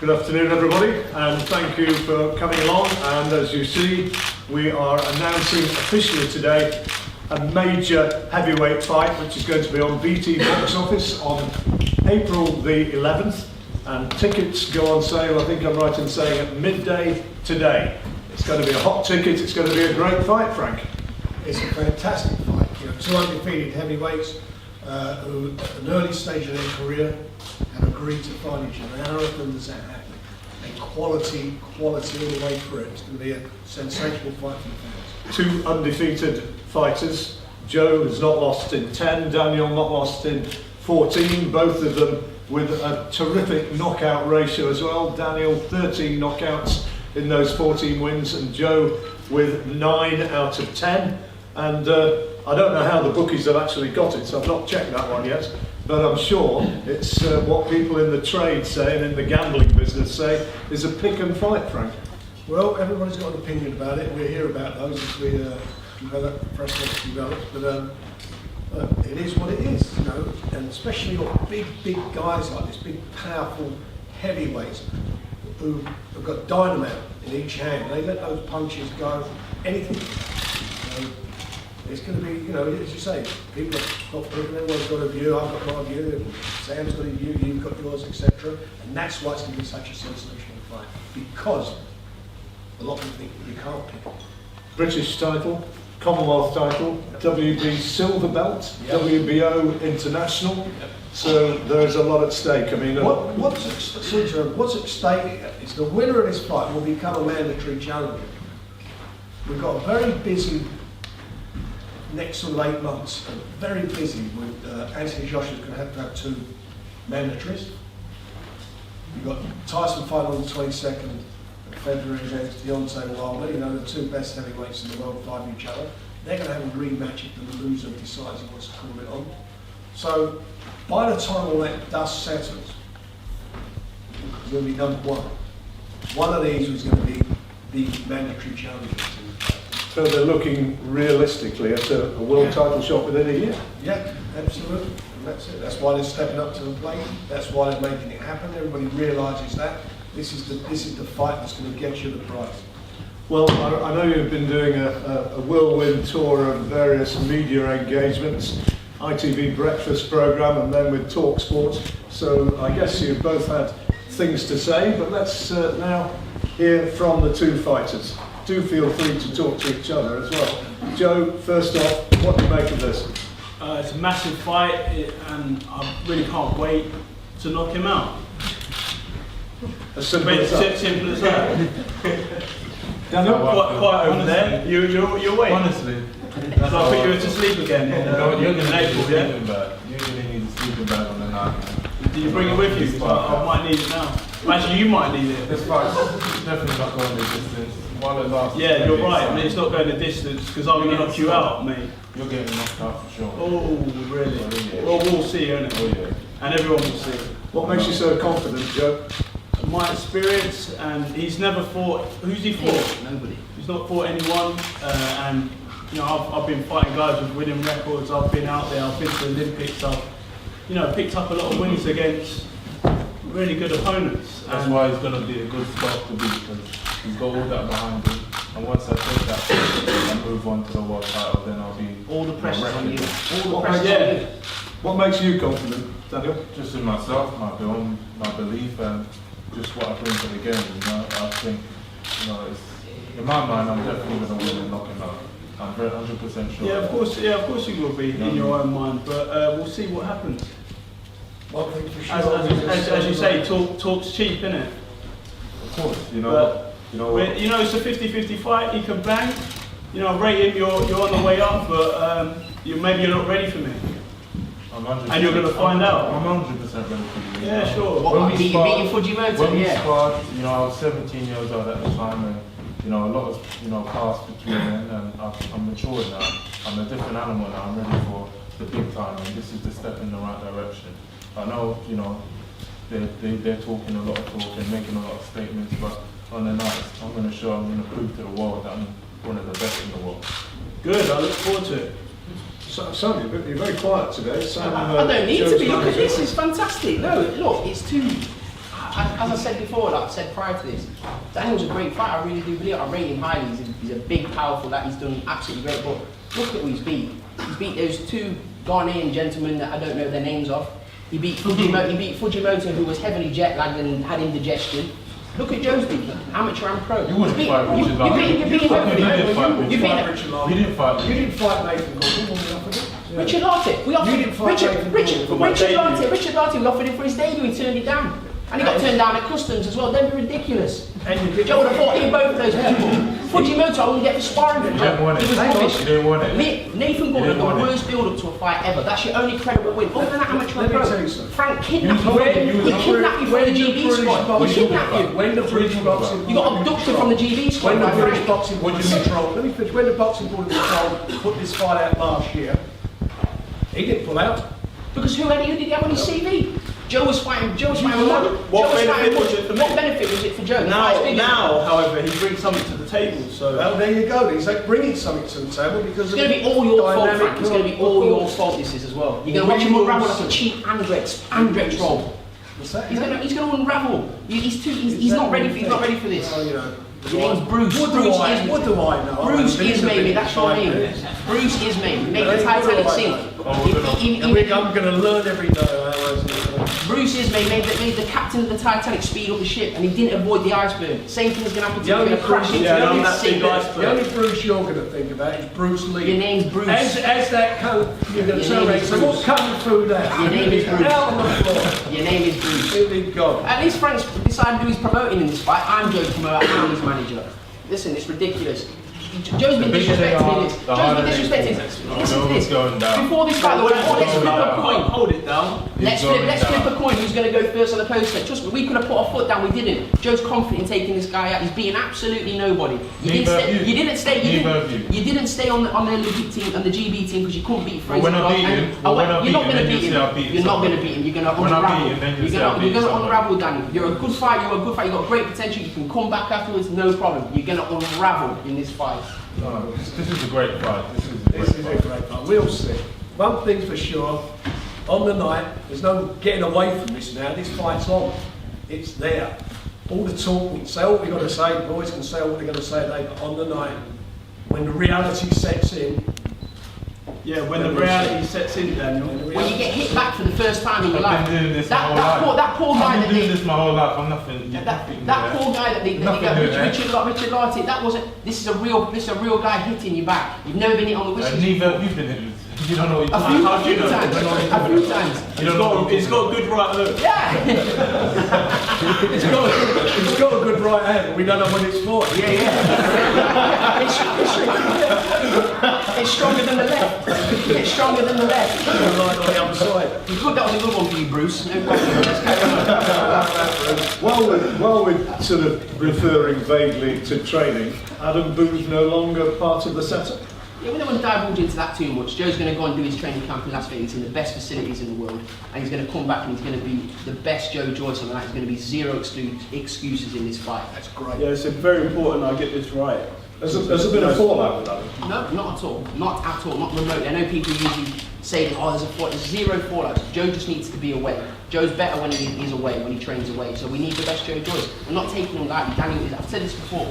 Good afternoon everybody, and thank you for coming along. And as you see, we are announcing officially today a major heavyweight fight which is going to be on BT Box Office on April the 11th, and tickets go on sale, I think I'm right in saying, at midday today. It's going to be a hot ticket, it's going to be a great fight, Frank. It's a fantastic fight. You know, two undefeated heavyweights who at an early stage of their career have agreed to fight each other. How often does that happen? And quality all the way through. It's going to be a sensational fight for the fans. Two undefeated fighters. Joe has not lost in 10, Daniel not lost in 14, both of them with a terrific knockout ratio as well. Daniel 13 knockouts in those 14 wins, and Joe with 9 out of 10. And I don't know how the bookies have actually got it, so I've not checked that one yet, but I'm sure it's what people in the trade say and in the gambling business say is a pick and fight, Frank. Well, everybody's got an opinion about it. We'll hear about those as we develop, press gets developed, but it is what it is, you know, and especially got big guys like this, big powerful heavyweights who have got dynamite in each hand. They let those punches go, anything. You know, it's going to be, you know, as you say, people have got, everyone's got a view, I've got my view, Sam's got a view, you've got yours, etc. And that's why it's going to be such a sensational fight, because a lot of people think you can't pick it. British title, Commonwealth title, WB silver belt, WBO international. So there's a lot at stake. I mean, what's at stake is the winner of this fight will become a mandatory challenger. We've got a very busy next sort of 8 months, and very busy with Anthony Joshua's going to have 2 mandatories. You've got Tyson fight on the 22nd of February against Deontay Wilder. You know, the 2 best heavyweights in the world fighting each other. They're going to have a rematch if the loser decides he wants to call it on. So by the time all that dust settles, it's going to be number 1. One of these was going to be the mandatory challenger. So they're looking realistically at a world title shot within a year? Yeah, absolutely. And that's it. That's why they're stepping up to the plate. That's why they're making it happen. Everybody realises that. This is the fight that's going to get you the prize. Well, I know you've been doing a whirlwind tour of various media engagements, ITV breakfast programme, and then with Talk Sport. So I guess you've both had things to say, but let's now hear from the 2 fighters. Do feel free to talk to each other as well. Joe, first off, what do you make of this? It's a massive fight, and I really can't wait to knock him out. As simple as that. Simple as that. Daniel? Quite over there. You're waiting. Honestly. So I think you were to sleep again. You're going to need a yeah? sleeping bag. You're going to need a sleeping bag on the night. Do you bring it with you? 'Cause I might need it now. Actually, you might need it. This fight's definitely not going the distance. While it lasts, Yeah, you're right. I mean, it's not going the distance because I'm going to knock you out, mate. You're getting knocked out for sure. Oh, really? Yeah. Well, we'll see, innit? Oh, yeah. And everyone will see. What makes you so confident, Joe? My experience, and he's never fought. Who's he fought? Nobody. He's not fought anyone, and you know, I've been fighting guys with winning records. I've been out there. I've been to the Olympics. I've, you know, picked up a lot of wins against really good opponents. That's why it's going to be a good spot to be, because he's got all that behind him. And once I take that and move on to the world title, then I'll be All the pressure's on you. All the What pressure's makes- on you. What makes you confident, Daniel? just in myself, my belief, and just what I bring to the game. You know, I think, you know, it's, in my mind, I'm definitely going to win and knock him out. I'm very 100% sure. Yeah, of course you will be in your own mind, but we'll see what happens. One thing for sure. As you say, talk's cheap, innit? Of course, you know. But You know what? You know, it's a 50-50 fight. He can bang. You know, I rate him. You're on the way up, but maybe you're not ready for me. I'm 100%. And you're going to find out. I'm 100% ready for you. Yeah, sure. What, beat you Fujimoto? When we Yeah. sparred, you know, I was 17 years old at the time, and you know, a lot has, you know, passed between then, and I'm mature now. I'm a different animal now. I'm ready for the big time, and this is the step in the right direction. I know, you know, they're talking a lot of talk and making a lot of statements, but on the night, I'm going to prove to the world that I'm one of the best in the world. Good. I look forward to it. Sam, you're very quiet today. Sam, I don't need Joe's to be. Look at manager. this. It's fantastic. No, look, it's too. as I said before, like I said prior to this, Daniel's a great fighter. I really do believe it. I rate him highly. He's a big, powerful lad. He's done absolutely great. But look at who he's beat. He's beat those two Ghanaian gentlemen that I don't know their names of. He beat Fujimoto, who was heavily jet lagged and had indigestion. Look at Joe's beat, amateur and pro. You wouldn't fight Richard Larkin. You beat You didn't fight Nathan Gordon, when we offered it. Richard Larkin. We offered You didn't fight Richard Larkin. We offered him for his debut. He turned it down, and he got turned down at customs as well. They were ridiculous. Joe would have fought in both of those people. Fujimoto, I wouldn't get for sparring for Joe. He was rubbish. You didn't want it. Nathan Gordon, the worst build-up to a fight ever. That's your only credible win. Other than that amateur and pro. Frank kidnapped you. He kidnapped you from the GB squad. He kidnapped you. When the British boxing, You got abducted from the GB squad. when the by British Frank. boxing board of control, let me finish. When the boxing board of control put this fight out last year, he didn't pull out. Because who did he have on his CV? Joe was fighting. What benefit was it for me? What benefit was it for Joe? Now, however, he brings something to the table. So Well, there you go. He's like bringing something to the table because It's going to be all your fault, Frank. It's going to be all your fault. This is as well. You're going to watch him unravel like a cheap Andrex roll. What's that? He's going to unravel. He's not ready. He's not ready for this. Well, you know. Your name's Bruce. What do I know? Bruce Ismay, that's your name. Bruce Ismay. Make the Titanic sink. I'm going to learn every day. Bruce Ismay made the captain of the Titanic speed up the ship, and he didn't avoid the iceberg. Same thing's going to happen to you. You're going to crash into the sink. The only Bruce you're going to think about is Bruce Lee. Your name's Bruce. As that you're going to turn around and say, what's coming through there? Your name is Bruce. Out on the floor. Your name is Bruce. Here we go. At least Frank's decided who he's promoting in this fight. I'm Joe's promoter, I'm his manager. Listen, it's ridiculous. Joe's been disrespecting this. Joe's been disrespecting this. Listen to this. Before this fight, let's flip a coin. hold it down. Let's flip a coin. Who's going to go first on the poster? Trust me, we could have put our foot down. We didn't. Joe's confident in taking this guy out. He's beating absolutely nobody. You didn't stay on the legit team and the GB team because you couldn't beat Fraser. When I beat him, you're not going to beat him. You're not going to beat him. You're going to unravel. You're going to unravel, Danny. You're a good fighter. You're a good fighter. You've got great potential. You can come back afterwards, no problem. You're going to unravel in this fight. No, this is a great fight. This is a great fight. We'll see. One thing's for sure, on the night, there's no getting away from this now. This fight's on. It's there. All the talk, we can say what we've got to say, boys can say what they're going to say today, but on the night, when the reality sets in, Yeah, when the reality sets in, Daniel. When you get hit back for the first time in your life. I've been doing this my whole life. That poor guy I've that been doing they... this my whole life. I'm nothing. That poor guy that they got, Richard Larty, that wasn't... This is a real guy hitting you back. You've never been hit on the whistle. Neither you've been hit. You don't know what you're A few times. He's got a good right hook. Yeah. it's got a good right hand, but we don't know when it's for. It's stronger than the left. It's stronger than the left. Right on the other side. Good, that was a good one for you, Bruce. No problem. Let's carry on. While we're sort of referring vaguely to training, Adam Boone's no longer part of the setup. Yeah, we don't want to divulge into that too much. Joe's going to go and do his training camp in Las Vegas in the best facilities in the world, and he's going to come back and he's going to be the best Joe Joyce on the night. There's going to be zero excuses in this fight. That's great. Yeah, it's very important I get this right. Has there been a fallout with Adam? No, not at all. Not at all. Not remotely. I know people usually say that, there's a fallout. There's zero fallout. Joe just needs to be away. Joe's better when he's away, when he trains away. So we need the best Joe Joyce. I'm not taking him lightly. Daniel, I've said this before,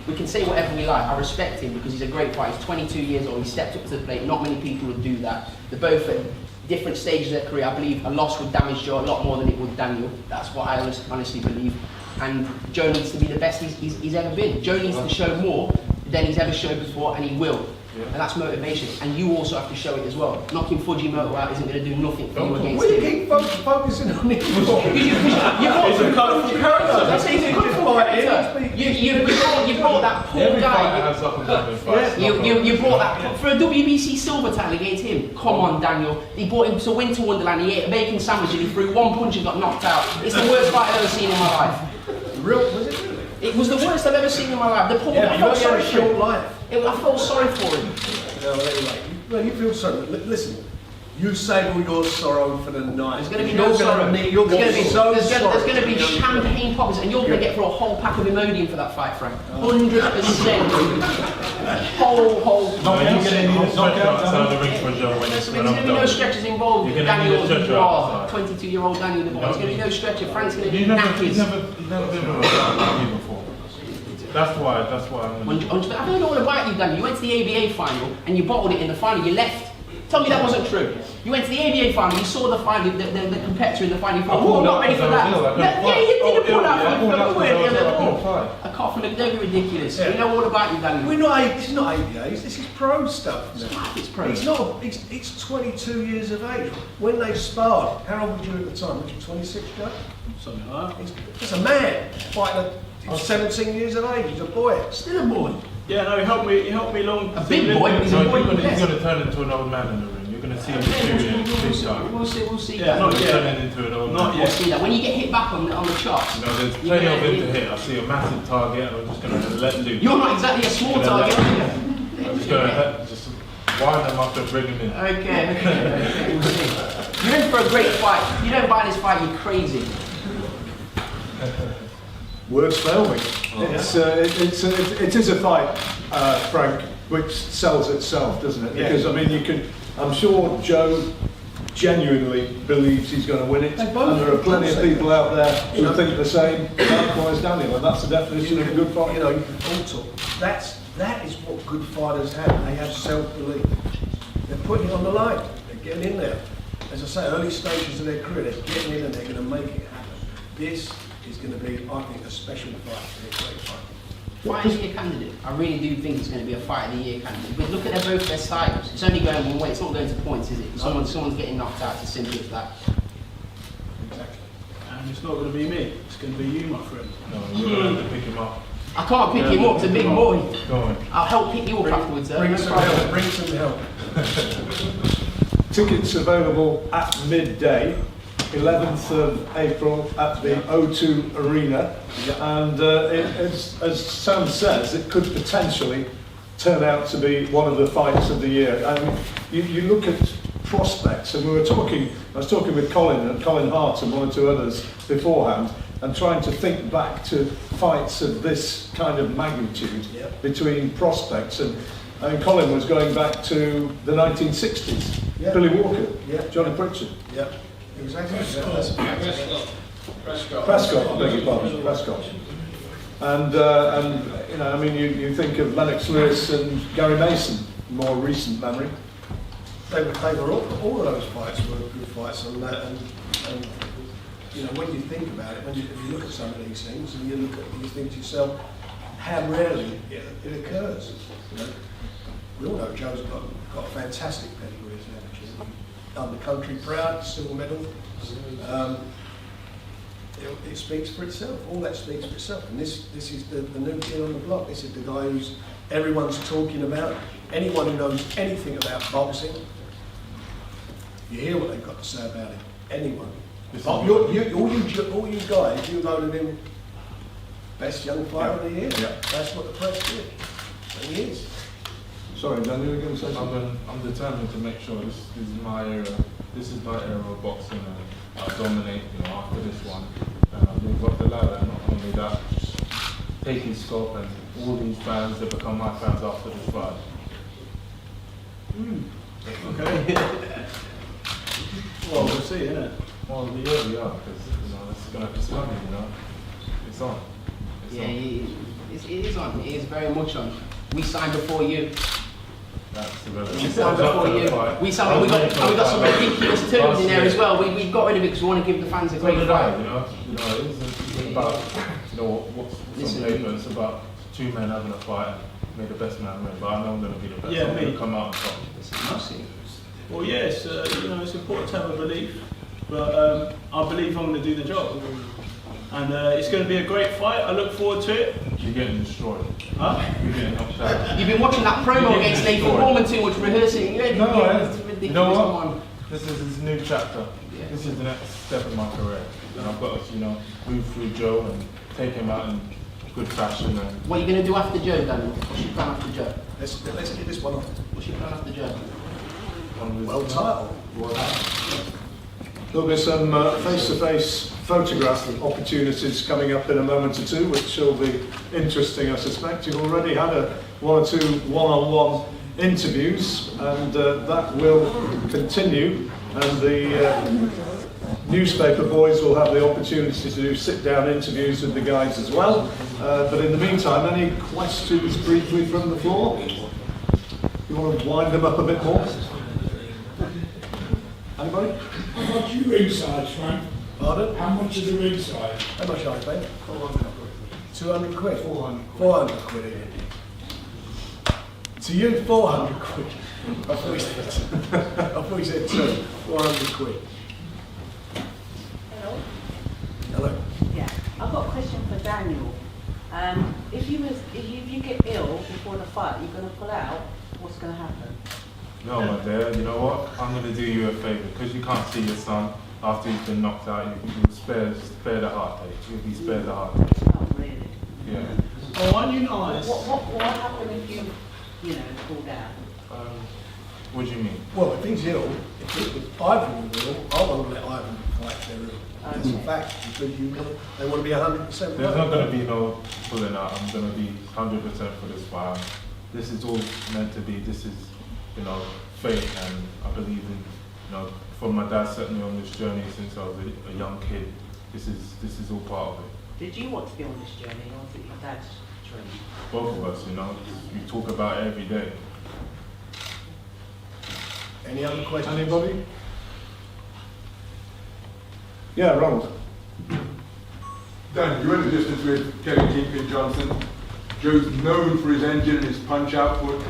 we can say whatever we like. I respect him because he's a great fighter. He's 22 years old. He stepped up to the plate. Not many people would do that. They're both at different stages of their career. I believe a loss would damage Joe a lot more than it would Daniel. That's what I honestly believe. And Joe needs to be the best he's ever been. Joe needs to show more than he's ever showed before, and he will. Yeah. And that's motivation. And you also have to show it as well. Knocking Fujimoto out isn't going to do nothing for you against him. What do you keep focusing on it for? It's a colourful character. That's a colourful character. You brought that poor guy. You brought that for a WBC silver title against him. Come on, Daniel. He brought him to Winter Wonderland. He ate a bacon sandwich and he threw one punch and got knocked out. It's the worst fight I've ever seen in my life. Was it really? It was the worst I've ever seen in my life. The poor guy, I felt sorry for him. I felt sorry for him. No, anyway, well, you feel sorry. Listen, you save all your sorrow for the night. There's going to be no sorrow. There's going to be champagne poppers, and you're going to get for a whole pack of Imodium for that fight, Frank. 100%. whole. Not You're you getting getting a knockout, stretcher outside Daniel? the ring for Joe when There's when going I'm to be no done. stretchers involved. You're gonna need Daniel a stretcher Dubois, outside. 22-year-old Daniel Dubois. There's going to be no stretcher. Frank's going to You've be never knackered. been with a guy like me before. That's why I'm gonna... I don't know all about you, Daniel. You went to the ABA final and you bottled it in the final. You left. Tell me that wasn't true. You went to the ABA final, you saw the final, the competitor in the final, you thought, oh, I'm not ready for that. Yeah, you didn't pull out for the I can't feel like ridiculous. Yeah. We know all about you, Daniel. We're not, this is not ABAs, this is pro stuff. It's pro. It's not, it's 22 years of age. When they sparred, how old were you at the time? Was you 26, Joe? Something like that. It's a man fighting he's 17 years of age, he's a boy. Still a boy. Yeah, no, he helped me long. A big boy, but he's a No, boy. he's going to turn into an old man in the ring. You're going to see him big time. We'll see. Yeah, not He's yet. turning into an old Not man. We'll yet. see that. When you get hit back on the chops, You know, there's plenty of him to hit. I see a massive target and I'm just going to let loose. you're not exactly a small target. I'm just going to just wind them up and bring him in. Okay, we'll see. You're in for a great fight. You don't buy this fight, you're crazy. Words fail me. It is a fight, Frank, which sells itself, doesn't it? Because I mean, I'm sure Joe genuinely believes he's going to win it, They and both there are plenty of say people out there who think the same. Likewise, Daniel, and that's the definition of a good fight. You know, you can all talk. That is what good fighters have. They have self-belief. They're putting it on the line. They're getting in there. As I say, early stages of their career, they're getting in and they're going to make it happen. This is going to be, I think, a special fight. A great fight. Fight of the year candidate. I really do think it's going to be a fight of the year candidate. But look at both their styles. It's only going one way. It's not going to points, is it? Someone's getting knocked out. It's as simple as that. Exactly. And it's not going to be me. It's going to be you, my friend. No, you're going to have to pick him up. I can't pick him up. It's a big boy. Go on. I'll help pick you up afterwards. Bring some help. Bring some help. Tickets available at midday, 11th of April at the O2 Arena. And as Sam says, it could potentially turn out to be one of the fights of the year. And you look at prospects, and I was talking with Colin Hart and one or two others beforehand, and trying to think back to fights of this kind of magnitude between prospects. And I mean, Colin was going back to the 1960s. Yeah. Billy Walker, Yeah. Johnny Pritchard. Yep. Exactly. That's a fact. Prescott, I beg your pardon, Prescott. And you know, I mean, you think of Lennox Lewis and Gary Mason, more recent memory. They were all of those fights were good fights on that, and you know, when you think about it, if you look at some of these things and you think to yourself, how rarely it occurs. You know? We all know Joe's got a fantastic pedigree as an amateur. Done the country proud, silver medal. It speaks for itself. All that speaks for itself. And this is the new kid on the block. This is the guy who's everyone's talking about. Anyone who knows anything about boxing, you hear what they've got to say about it. Anyone. All you guys, you voted him best young fighter of the year. Yeah. That's what the press did. And he is. Sorry, Daniel, you were going to say something? I'm determined to make sure this is my era. This is my era of boxing, and I'll dominate. You know, after this one, and I'll move up the ladder. And not only that, just take his scope, and all these fans that become my fans after this fight. Okay. Well, we'll see, innit? Well, yeah, we are, because you know it's coming. You know, it's on. It's Yeah, on. it is on. It is very much on. We signed before you. That's irrelevant. We signed before you. We got some ridiculous terms in there as well. We got rid of it because we want to give the fans a great fight. You know, it isn't about what's on paper. It's about two men having a fight and make the best man win. But I know I'm going to be the best. Yeah, I'm me. going to come out on top. Well, yes, it's important to have a belief, but I believe I'm going to do the job. And it's going to be a great fight. I look forward to it. You're getting destroyed. Huh? You're getting knocked out. You've been watching that promo against Nathan Gorman too much, rehearsing. No, it's ridiculous. you know what? Come on. This is his new chapter. Yeah. This is the next step in my career. And I've got to, move through Joe and take him out in good fashion. And What are you going to do after Joe, Daniel? What's your plan after Joe? Let's get this one off. What's your plan after Joe? one of his World title. There'll be some face-to-face photograph opportunities coming up in a moment or two, which will be interesting, I suspect. You've already had one or two one-on-one interviews, and that will continue, and the newspaper boys will have the opportunity to do sit-down interviews with the guys as well. But in the meantime, any questions briefly from the floor? You want to wind them up a bit more? Anybody? How much are your inside, Frank? Pardon? How much is your inside? How much are you paying? 200 quid? 400 quid. Here. To you, 400 quid. I thought you said 400 quid. Hello? Hello. Yeah, I've got a question for Daniel. If you get ill before the fight, you're going to pull out, what's going to happen? No, my dear, you know what? I'm going to do you a favour. Because you can't see your son after he's been knocked out, you spare the heartache. You'll be spared the heartache. Oh, really? Yeah. Oh, aren't you nice? What happened if you pulled out? What do you mean? Well, if he's ill, if Ivan was ill, I want to let Ivan fight their ill. It's a fact, because they want to be 100%. There's not going to be no pulling out. I'm going to be 100% for this fight. This is all meant to be. This is, fate, and I believe in, from my dad set me on this journey since I was a young kid. This is all part of it. Did you want to be on this journey, or was it your dad's journey? Both of us, we talk about it every day. Any other questions? Anybody? Yeah, Ronald. Dan, you went the distance with Kevin Kingpin Johnson. Joe's known for his engine and his punch output.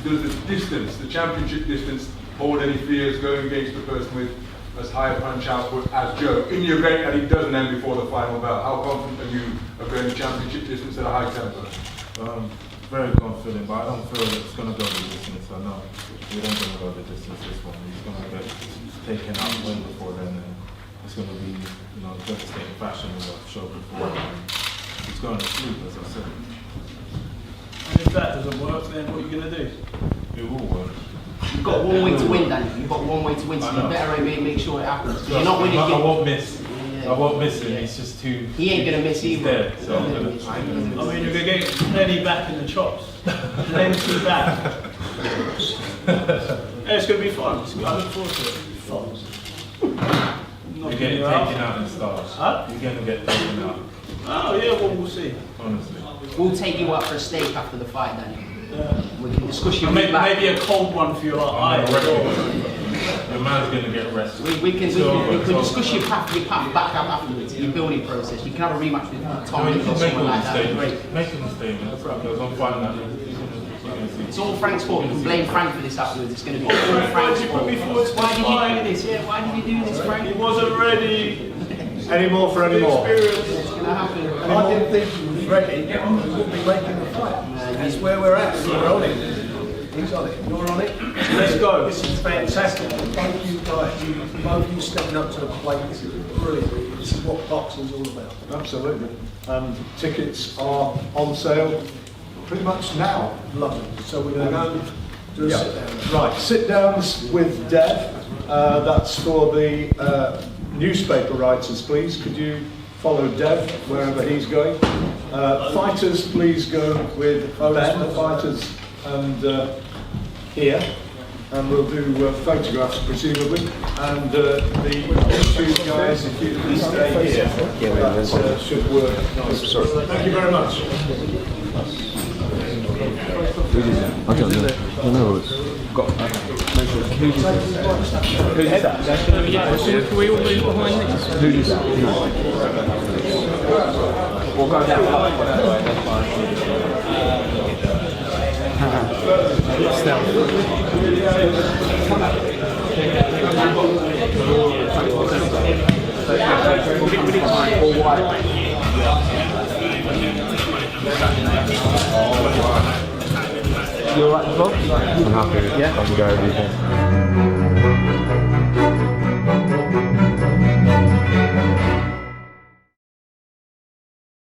Does the distance, the championship distance, hold any fears going against a person with as high a punch output as Joe? In the event that he doesn't end before the final bell, how confident are you of going the championship distance at a high tempo? Very confident, but I don't feel that it's going to go the distance. I know we don't going to go the distance this one. He's going to get taken out way before then, and it's going to be, devastating fashion as I've showed before. He's going to sleep, as I said. And if that doesn't work, then what are you going to do? It will work. You've got one way to win, Daniel. You've got one way to win, so you better make sure it happens. You're not winning. I won't miss. I won't miss him. He's just too. He ain't gonna miss either. There, so I ain't gonna miss. I mean, you're going to get plenty back in the chops. Plenty back. Yeah, it's going to be fun. I look forward to it. Fun. You're getting taken out in stars. Huh? You're going to get taken out. Oh, yeah, well, we'll see. Honestly. We'll take you out for a steak after the fight, Daniel. We can discuss your Maybe a cold one for your eye. Your man's going to get rested. We can discuss your path back out afterwards, your building process. You can have a rematch with Tom or someone like that. Great. Make a mistake, because I'm fighting that. It's all Frank's fault. You can blame Frank for this afterwards. It's going to be all Frank's fault. Why did you do this? Yeah, why did you do this, Frank? He wasn't ready. Any more for any more? It's going to happen. I didn't think he was ready. He wouldn't be making the fight. That's where we're at. We're on it. He's on it. You're on it. Let's go. This is fantastic. Thank you guys. Both you stepping up to the plate. This is brilliant. This is what boxing's all about. Absolutely. And tickets are on sale pretty much now. Lovely. So we're going to go and do a sit down. Right, sit downs with Dev. That's for the newspaper writers, please. Could you follow Dev wherever he's going? Fighters, please go with Ben, fighters, and here. And we'll do photographs, presumably. And the YouTube guys, if you can stay here, that should work nicely. Thank you very much. I don't know. I don't know. Got. Who's that? Can we all move behind this? Who's that? We'll go down that way. That's fine. All white. You alright, Bob? I'm happy. Yeah. I can go everything.